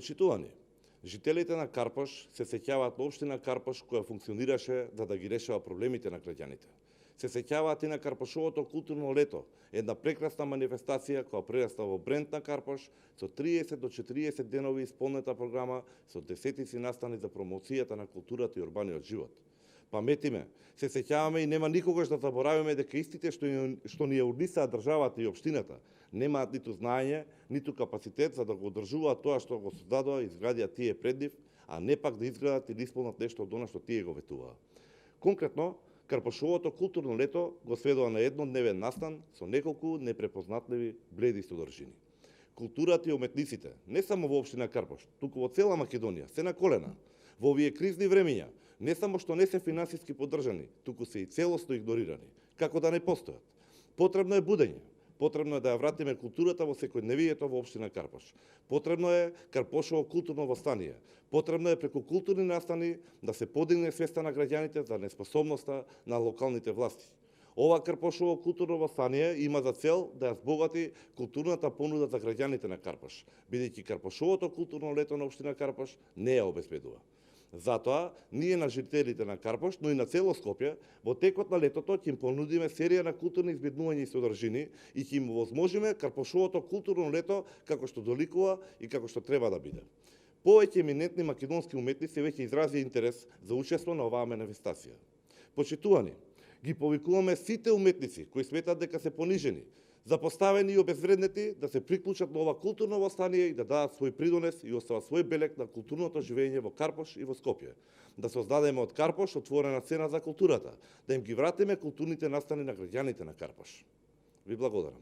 Почитувани, жителите на Карпош се сеќаваат на општина Карпош која функционираше за да ги решава проблемите на граѓаните. Се сеќаваат и на Карпошовото културно лето, една прекрасна манифестација која прераста во бренд на Карпош со 30 до 40 денови исполнета програма со десетици настани за промоцијата на културата и урбаниот живот. Паметиме, се сеќаваме и нема никогаш да заборавиме дека истите што ни ја урнисаа државата и општината немаат ниту знаење, ниту капацитет за да го одржуваат тоа што го создадоа и изградија тие пред нив, а не пак да изградат или исполнат нешто од она што тие го ветуваа. Конкретно, Карпошовото културно лето го сведува на еднодневен настан со неколку непрепознатливи бледи содржини. Културата и уметниците, не само во општина Карпош, туку во цела Македонија, се на колена. Во овие кризни времиња, не само што не се финансиски поддржани, туку се и целосно игнорирани. Како да не постојат? Потребно е будење. Потребно е да ја вратиме културата во секојдневието во општина Карпош. Потребно е Карпошово културно востание. Потребно е преку културни настани да се подигне свеста на граѓаните за неспособноста на локалните власти. Ова Карпошово културно востание има за цел да ја збогати културната понуда за граѓаните на Карпош, бидејќи Карпошовото културно лето на општина Карпош не ја обезбедува. Затоа, ние на жителите на Карпош, но и на цело Скопје, во текот на летото ќе им понудиме серија на културни избеднувања и содржини и ќе им возможиме Карпошовото културно лето како што доликува и како што треба да биде. Повеќе еминентни македонски уметници веќе изразија интерес за учество на оваа манифестација. Почитувани, ги повикуваме сите уметници кои сметат дека се понижени, запоставени и обезвреднети да се приклучат на ова културно востание и да дадат свој придонес и остават свој белег на културното живење во Карпош и во Скопје. Да создадеме од Карпош отворена сцена за културата, да им ги вратиме културните настани на граѓаните на Карпош. Ви благодарам.